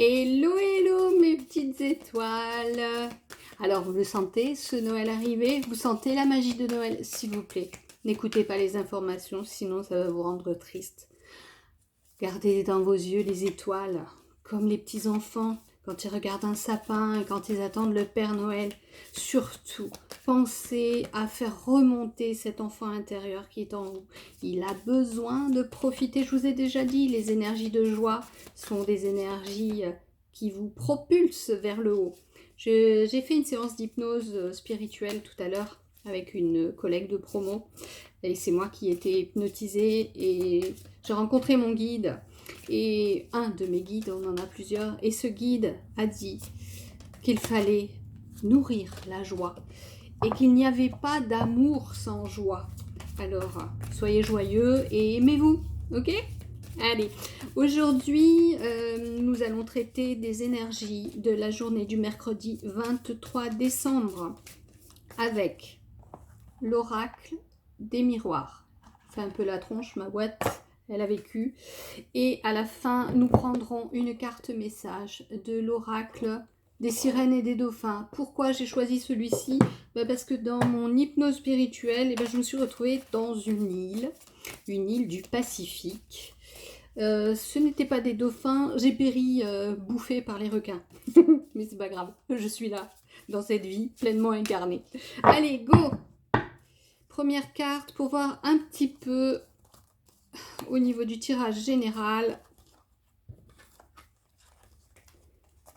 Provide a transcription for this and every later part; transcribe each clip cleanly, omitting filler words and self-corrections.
Hello, hello mes petites étoiles. Alors vous le sentez, ce Noël arrivé? Vous sentez la magie de Noël? S'il vous plaît, n'écoutez pas les informations, sinon ça va vous rendre triste. Gardez dans vos yeux les étoiles, comme les petits enfants quand ils regardent un sapin et quand ils attendent le Père Noël. Surtout, pensez à faire remonter cet enfant intérieur qui est en vous. Il a besoin de profiter, je vous ai déjà dit, les énergies de joie sont des énergies qui vous propulsent vers le haut. J'ai fait une séance d'hypnose spirituelle tout à l'heure avec une collègue de promo. Et c'est moi qui étais hypnotisée et j'ai rencontré mon guide. Et un de mes guides, on en a plusieurs, et ce guide a dit qu'il fallait nourrir la joie et qu'il n'y avait pas d'amour sans joie. Alors, soyez joyeux et aimez-vous, ok? Allez, aujourd'hui, nous allons traiter des énergies de la journée du mercredi 23 décembre avec l'oracle des miroirs. C'est un peu la tronche, ma boîte, elle a vécu. Et à la fin, nous prendrons une carte message de l'oracle des sirènes et des dauphins. Pourquoi j'ai choisi celui-ci? Parce que dans mon hypnose spirituelle, je me suis retrouvée dans une île du Pacifique. Ce n'était pas des dauphins, j'ai péri bouffé par les requins. Mais c'est pas grave, je suis là, dans cette vie pleinement incarnée. Allez, go! Première carte pour voir un petit peu au niveau du tirage général.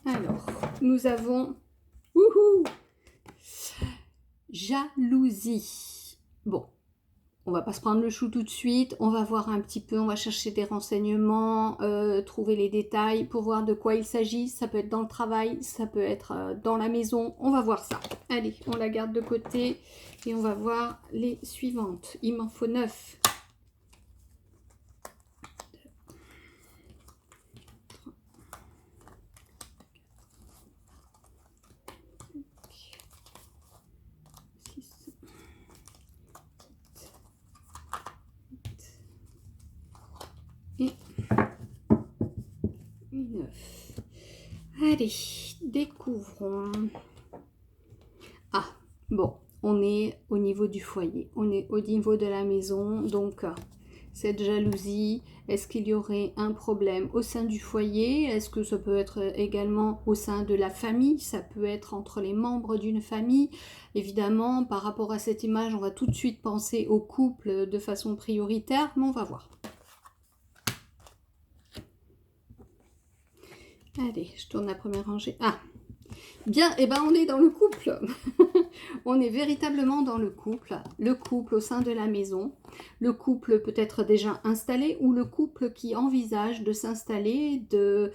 Alors, nous avons jalousie. Bon, on va pas se prendre le chou tout de suite. On va voir un petit peu, on va chercher des renseignements, trouver les détails pour voir de quoi il s'agit. Ça peut être dans le travail, ça peut être dans la maison. On va voir ça. Allez, on la garde de côté et on va voir les suivantes. Il m'en faut 9. 9. Allez, découvrons. Ah, bon, on est au niveau du foyer, on est au niveau de la maison, donc cette jalousie, est-ce qu'il y aurait un problème au sein du foyer? Est-ce que ça peut être également au sein de la famille? Ça peut être entre les membres d'une famille. Évidemment, par rapport à cette image, on va tout de suite penser au couple de façon prioritaire, mais on va voir. Allez, je tourne la première rangée. Ah, bien, et on est dans le couple. On est véritablement dans le couple au sein de la maison, le couple peut-être déjà installé ou le couple qui envisage de s'installer, de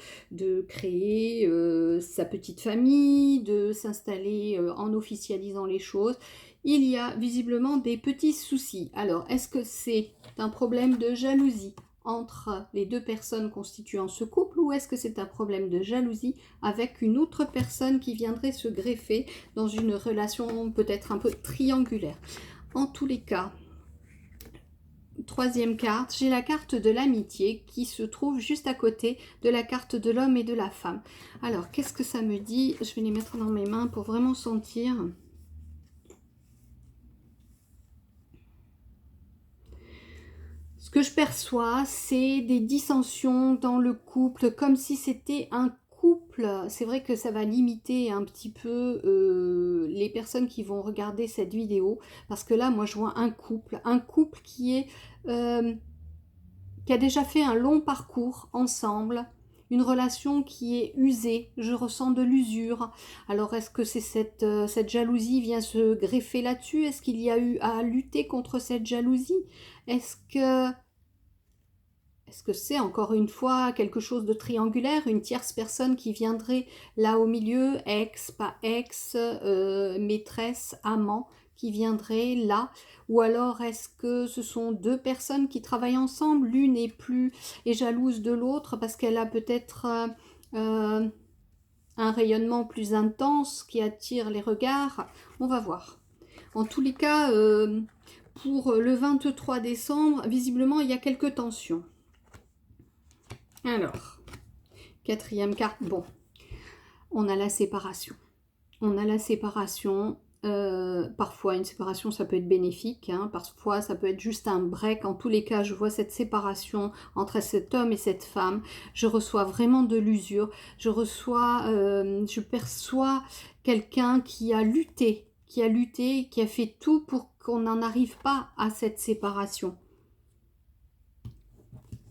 créer sa petite famille, de s'installer en officialisant les choses. Il y a visiblement des petits soucis. Alors, est-ce que c'est un problème de jalousie entre les deux personnes constituant ce couple ou est-ce que c'est un problème de jalousie avec une autre personne qui viendrait se greffer dans une relation peut-être un peu triangulaire? En tous les cas, troisième carte, j'ai la carte de l'amitié qui se trouve juste à côté de la carte de l'homme et de la femme. Alors, qu'est-ce que ça me dit? Je vais les mettre dans mes mains pour vraiment sentir. Ce que je perçois, c'est des dissensions dans le couple, comme si c'était un couple. C'est vrai que ça va limiter un petit peu les personnes qui vont regarder cette vidéo, parce que là, moi, je vois un couple qui a déjà fait un long parcours ensemble, une relation qui est usée, je ressens de l'usure. Alors, est-ce que c'est cette jalousie vient se greffer là-dessus? Est-ce qu'il y a eu à lutter contre cette jalousie? Est-ce que c'est encore une fois quelque chose de triangulaire, une tierce personne qui viendrait là au milieu, ex, pas ex, maîtresse, amant, qui viendrait là? Ou alors est-ce que ce sont deux personnes qui travaillent ensemble, l'une est jalouse de l'autre parce qu'elle a peut-être un rayonnement plus intense qui attire les regards? On va voir. En tous les cas, pour le 23 décembre, visiblement il y a quelques tensions. Alors, Quatrième carte, bon, on a la séparation. On a la séparation. Parfois, une séparation, ça peut être bénéfique. Hein, parfois, ça peut être juste un break. En tous les cas, je vois cette séparation entre cet homme et cette femme. Je reçois vraiment de l'usure. Je perçois quelqu'un qui a lutté, qui a fait tout pour qu'on n'en arrive pas à cette séparation.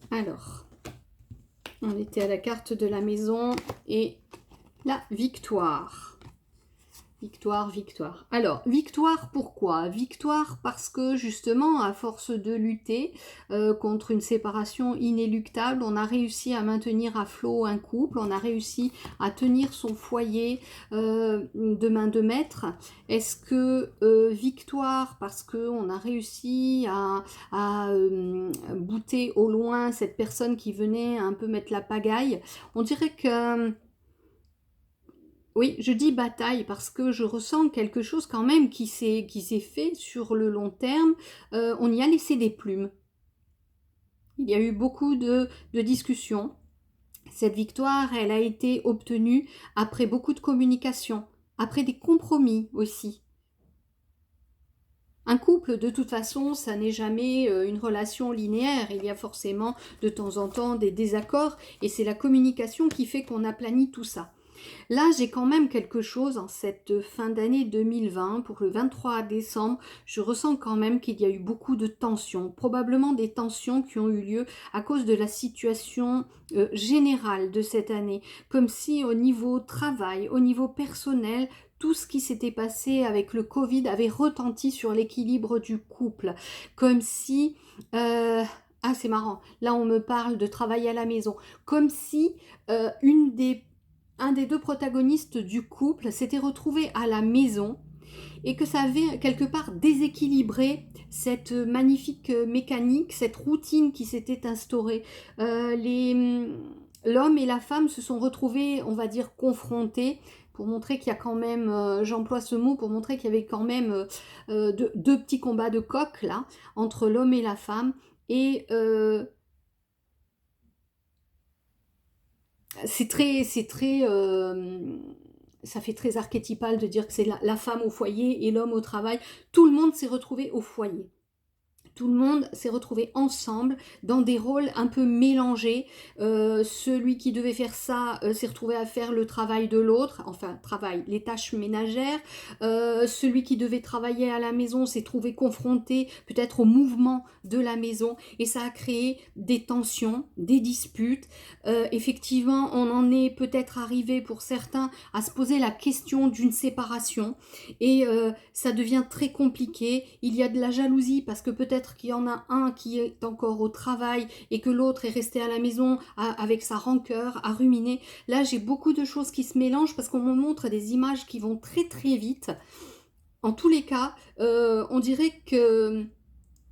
Alors, on était à la carte de la maison et la victoire. Victoire, victoire. Alors, victoire pourquoi? Victoire parce que justement, à force de lutter contre une séparation inéluctable, on a réussi à maintenir à flot un couple, on a réussi à tenir son foyer de main de maître. Est-ce que victoire parce qu'on a réussi à bouter au loin cette personne qui venait un peu mettre la pagaille? On dirait que... Oui, je dis bataille parce que je ressens quelque chose quand même qui s'est fait sur le long terme. On y a laissé des plumes. Il y a eu beaucoup de discussions. Cette victoire, elle a été obtenue après beaucoup de communication, après des compromis aussi. Un couple, de toute façon, ça n'est jamais une relation linéaire. Il y a forcément de temps en temps des désaccords et c'est la communication qui fait qu'on aplanit tout ça. Là, j'ai quand même quelque chose en cette fin d'année 2020, pour le 23 décembre, je ressens quand même qu'il y a eu beaucoup de tensions, probablement des tensions qui ont eu lieu à cause de la situation générale de cette année, comme si au niveau travail, au niveau personnel, tout ce qui s'était passé avec le Covid avait retenti sur l'équilibre du couple, comme si... Ah, c'est marrant, là on me parle de travail à la maison, comme si un des deux protagonistes du couple s'était retrouvé à la maison et que ça avait quelque part déséquilibré cette magnifique mécanique, cette routine qui s'était instaurée. L'homme et la femme se sont retrouvés, on va dire, confrontés pour montrer qu'il y a quand même, j'emploie ce mot, pour montrer qu'il y avait quand même deux petits combats de coq là, entre l'homme et la femme. Et ça fait très archétypal de dire que c'est la femme au foyer et l'homme au travail. Tout le monde s'est retrouvé au foyer. Tout le monde s'est retrouvé ensemble dans des rôles un peu mélangés. Celui qui devait faire ça s'est retrouvé à faire le travail de l'autre, enfin les tâches ménagères. Celui qui devait travailler à la maison s'est trouvé confronté peut-être au mouvement de la maison et ça a créé des tensions, des disputes. Effectivement, on en est peut-être arrivé pour certains à se poser la question d'une séparation et ça devient très compliqué. Il y a de la jalousie parce que peut-être qu'il y en a un qui est encore au travail et que l'autre est resté à la maison avec sa rancœur, à ruminer. Là, j'ai beaucoup de choses qui se mélangent parce qu'on me montre des images qui vont très très vite. En tous les cas, on dirait que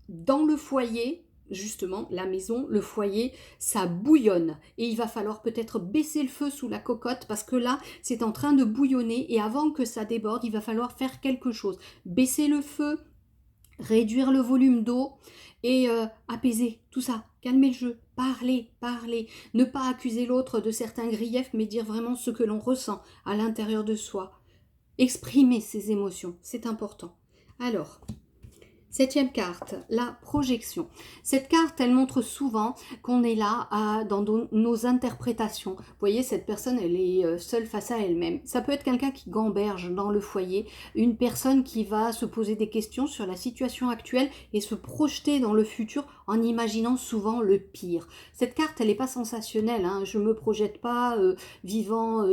dans le foyer, justement, la maison, le foyer, ça bouillonne. Et il va falloir peut-être baisser le feu sous la cocotte parce que là, c'est en train de bouillonner et avant que ça déborde, il va falloir faire quelque chose. Baisser le feu, réduire le volume d'eau et apaiser tout ça, calmer le jeu, parler, ne pas accuser l'autre de certains griefs, mais dire vraiment ce que l'on ressent à l'intérieur de soi. Exprimer ses émotions, c'est important. Alors, 7e carte, la projection. Cette carte, elle montre souvent qu'on est là dans nos interprétations. Vous voyez, cette personne, elle est seule face à elle-même. Ça peut être quelqu'un qui gamberge dans le foyer, une personne qui va se poser des questions sur la situation actuelle et se projeter dans le futur en imaginant souvent le pire. Cette carte, elle n'est pas sensationnelle, hein. Je ne me projette pas vivant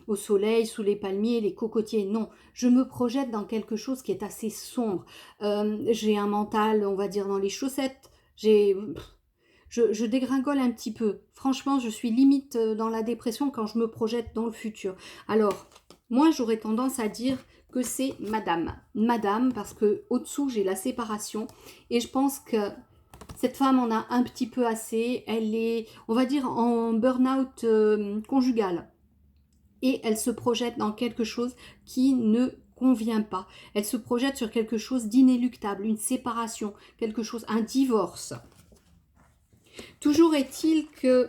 au soleil, sous les palmiers, les cocotiers, non. Je me projette dans quelque chose qui est assez sombre. J'ai un mental, on va dire, dans les chaussettes. Je dégringole un petit peu. Franchement, je suis limite dans la dépression quand je me projette dans le futur. Alors, moi, j'aurais tendance à dire que c'est madame. Madame, parce que au-dessous, j'ai la séparation. Et je pense que cette femme en a un petit peu assez. Elle est, on va dire, en burn-out conjugal. Et elle se projette dans quelque chose qui ne convient pas. Elle se projette sur quelque chose d'inéluctable, une séparation, quelque chose, un divorce. Toujours est-il que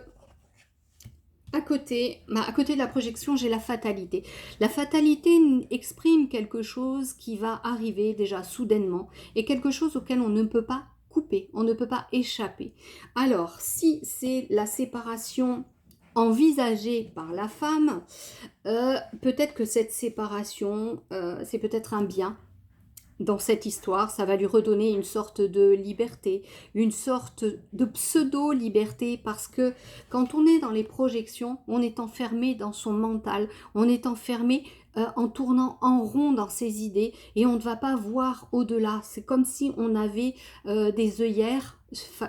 à côté de la projection, j'ai la fatalité. La fatalité exprime quelque chose qui va arriver déjà soudainement et quelque chose auquel on ne peut pas couper, on ne peut pas échapper. Alors, si c'est la séparation envisagée par la femme, peut-être que cette séparation, c'est peut-être un bien. Dans cette histoire, ça va lui redonner une sorte de liberté, une sorte de pseudo-liberté, parce que quand on est dans les projections, on est enfermé dans son mental, on est enfermé en tournant en rond dans ses idées et on ne va pas voir au-delà. C'est comme si on avait des œillères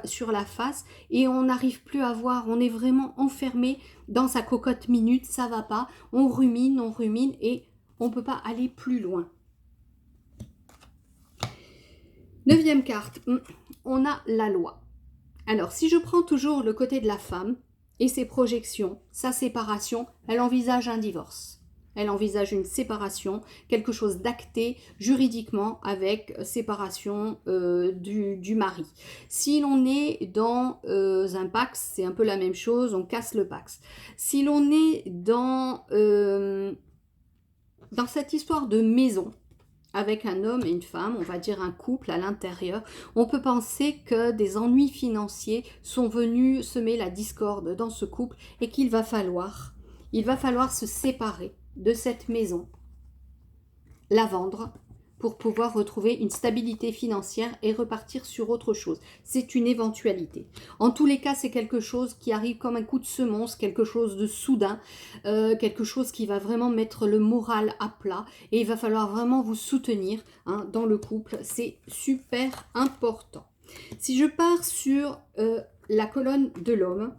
sur la face et on n'arrive plus à voir, on est vraiment enfermé dans sa cocotte minute, ça va pas, on rumine et on ne peut pas aller plus loin. 9e carte, on a la loi. Alors, si je prends toujours le côté de la femme et ses projections, sa séparation, elle envisage un divorce. Elle envisage une séparation, quelque chose d'acté juridiquement avec séparation du mari. Si l'on est dans un pax, c'est un peu la même chose, on casse le pax. Si l'on est dans cette histoire de maison, avec un homme et une femme, on va dire un couple à l'intérieur, on peut penser que des ennuis financiers sont venus semer la discorde dans ce couple et qu'il va falloir se séparer de cette maison, la vendre pour pouvoir retrouver une stabilité financière et repartir sur autre chose. C'est une éventualité. En tous les cas, c'est quelque chose qui arrive comme un coup de semonce, quelque chose de soudain, quelque chose qui va vraiment mettre le moral à plat et il va falloir vraiment vous soutenir dans le couple. C'est super important. Si je pars sur la colonne de l'homme,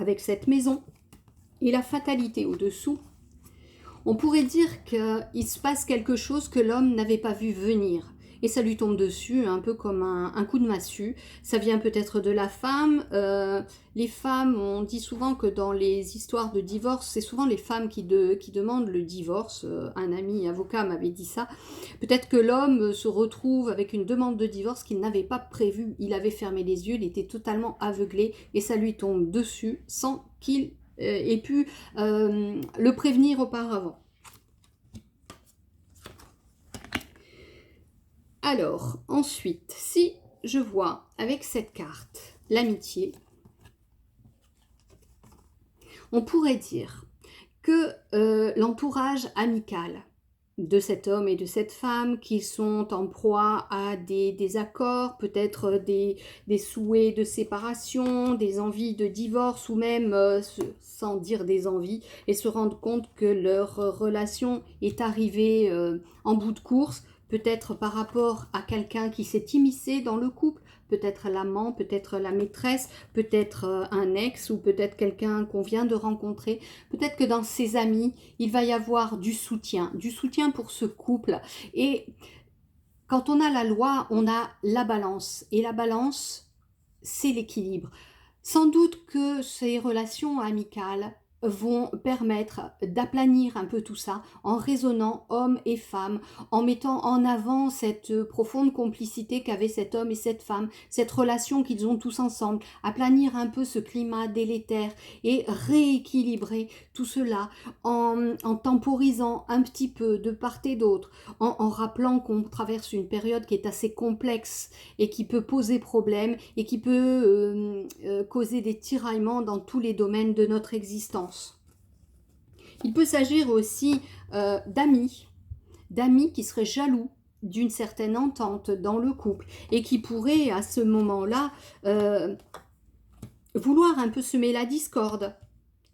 avec cette maison et la fatalité au-dessous, on pourrait dire qu'il se passe quelque chose que l'homme n'avait pas vu venir. Et ça lui tombe dessus, un peu comme un coup de massue. Ça vient peut-être de la femme. Les femmes, on dit souvent que dans les histoires de divorce, c'est souvent les femmes qui demandent le divorce. Un ami avocat m'avait dit ça. Peut-être que l'homme se retrouve avec une demande de divorce qu'il n'avait pas prévue. Il avait fermé les yeux, il était totalement aveuglé et ça lui tombe dessus sans qu'il ait pu le prévenir auparavant. Alors, ensuite, si je vois avec cette carte l'amitié, on pourrait dire que l'entourage amical de cet homme et de cette femme qui sont en proie à des désaccords, peut-être des souhaits de séparation, des envies de divorce ou même, sans dire des envies, et se rendre compte que leur relation est arrivée en bout de course, peut-être par rapport à quelqu'un qui s'est immiscé dans le couple, peut-être l'amant, peut-être la maîtresse, peut-être un ex ou peut-être quelqu'un qu'on vient de rencontrer. Peut-être que dans ses amis, il va y avoir du soutien pour ce couple. Et quand on a la loi, on a la balance. Et la balance, c'est l'équilibre. Sans doute que ces relations amicales vont permettre d'aplanir un peu tout ça en raisonnant hommes et femmes, en mettant en avant cette profonde complicité qu'avaient cet homme et cette femme, cette relation qu'ils ont tous ensemble, aplanir un peu ce climat délétère et rééquilibrer tout cela en temporisant un petit peu de part et d'autre, en rappelant qu'on traverse une période qui est assez complexe et qui peut poser problème et qui peut causer des tiraillements dans tous les domaines de notre existence. Il peut s'agir aussi d'amis qui seraient jaloux d'une certaine entente dans le couple et qui pourraient à ce moment-là vouloir un peu semer la discorde.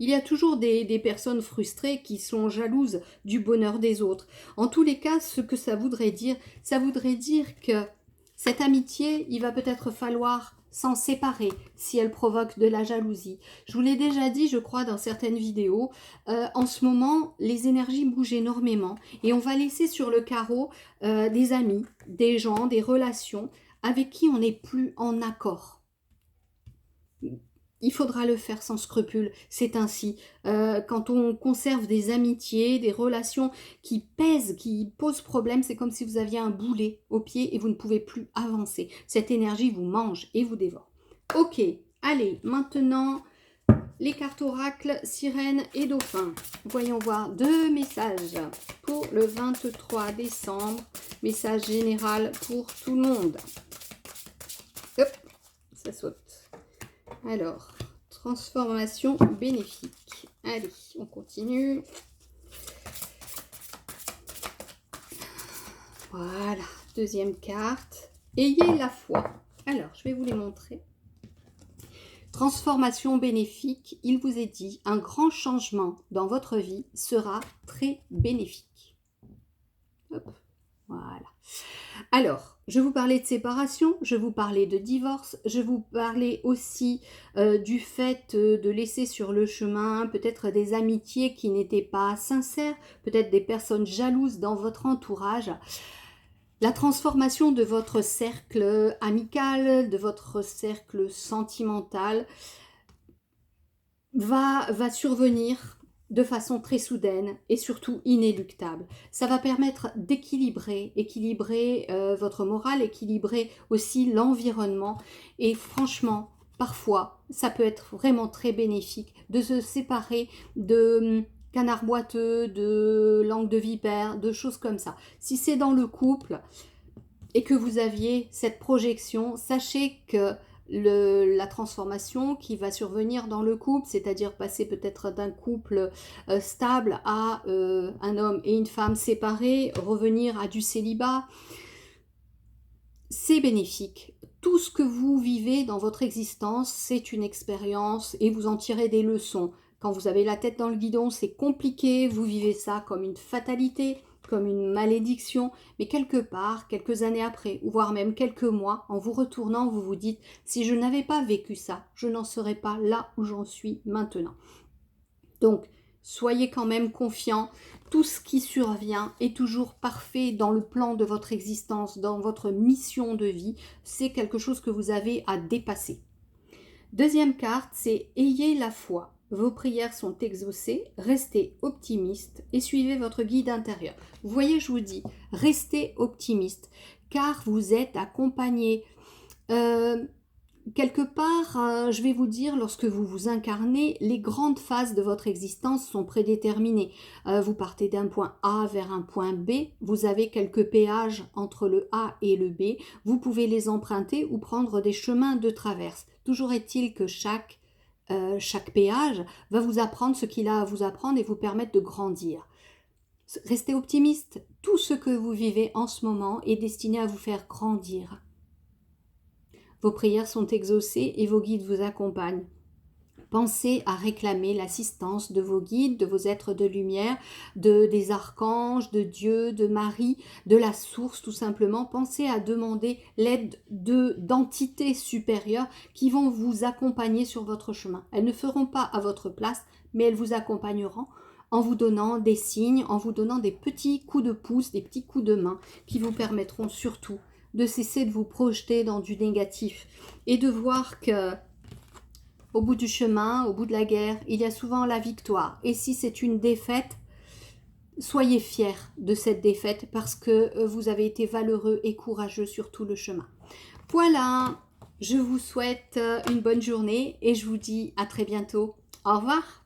Il y a toujours des personnes frustrées qui sont jalouses du bonheur des autres. En tous les cas, ce que ça voudrait dire que cette amitié, il va peut-être falloir s'en séparer si elle provoque de la jalousie. Je vous l'ai déjà dit, je crois, dans certaines vidéos, en ce moment, les énergies bougent énormément et on va laisser sur le carreau des amis, des gens, des relations avec qui on n'est plus en accord. Il faudra le faire sans scrupule, c'est ainsi. Quand on conserve des amitiés, des relations qui pèsent, qui posent problème, c'est comme si vous aviez un boulet au pied et vous ne pouvez plus avancer. Cette énergie vous mange et vous dévore. Ok, allez, maintenant, les cartes oracle, sirène et dauphin. Voyons voir 2 messages pour le 23 décembre. Message général pour tout le monde. Hop, ça saute. Alors, transformation bénéfique. Allez, on continue. Voilà, deuxième carte. Ayez la foi. Alors, je vais vous les montrer. Transformation bénéfique, il vous est dit, un grand changement dans votre vie sera très bénéfique. Hop, voilà. Alors, je vous parlais de séparation, je vous parlais de divorce, je vous parlais aussi du fait de laisser sur le chemin peut-être des amitiés qui n'étaient pas sincères, peut-être des personnes jalouses dans votre entourage. La transformation de votre cercle amical, de votre cercle sentimental va survenir de façon très soudaine et surtout inéluctable. Ça va permettre d'équilibrer votre morale, équilibrer aussi l'environnement et franchement, parfois, ça peut être vraiment très bénéfique de se séparer de canard boiteux, de langue de vipère, de choses comme ça. Si c'est dans le couple et que vous aviez cette projection, sachez que la transformation qui va survenir dans le couple, c'est-à-dire passer peut-être d'un couple stable à un homme et une femme séparés, revenir à du célibat, c'est bénéfique. Tout ce que vous vivez dans votre existence, c'est une expérience et vous en tirez des leçons. Quand vous avez la tête dans le guidon, c'est compliqué, vous vivez ça comme une fatalité, comme une malédiction, mais quelque part, quelques années après, ou voire même quelques mois, en vous retournant, vous vous dites, si je n'avais pas vécu ça, je n'en serais pas là où j'en suis maintenant. Donc, soyez quand même confiants, tout ce qui survient est toujours parfait dans le plan de votre existence, dans votre mission de vie, c'est quelque chose que vous avez à dépasser. Deuxième carte, c'est « Ayez la foi ». Vos prières sont exaucées, restez optimiste et suivez votre guide intérieur. Vous voyez, je vous dis, restez optimiste, car vous êtes accompagné. Quelque part, je vais vous dire, lorsque vous vous incarnez, les grandes phases de votre existence sont prédéterminées. Vous partez d'un point A vers un point B, vous avez quelques péages entre le A et le B, vous pouvez les emprunter ou prendre des chemins de traverse. Toujours est-il que chaque péage va vous apprendre ce qu'il a à vous apprendre et vous permettre de grandir. Restez optimiste, tout ce que vous vivez en ce moment est destiné à vous faire grandir. Vos prières sont exaucées et vos guides vous accompagnent. Pensez à réclamer l'assistance de vos guides, de vos êtres de lumière, des archanges, de Dieu, de Marie, de la source tout simplement. Pensez à demander l'aide d'entités supérieures qui vont vous accompagner sur votre chemin. Elles ne feront pas à votre place, mais elles vous accompagneront en vous donnant des signes, en vous donnant des petits coups de pouce, des petits coups de main qui vous permettront surtout de cesser de vous projeter dans du négatif et de voir que au bout du chemin, au bout de la guerre, il y a souvent la victoire. Et si c'est une défaite, soyez fiers de cette défaite parce que vous avez été valeureux et courageux sur tout le chemin. Voilà, je vous souhaite une bonne journée et je vous dis à très bientôt. Au revoir.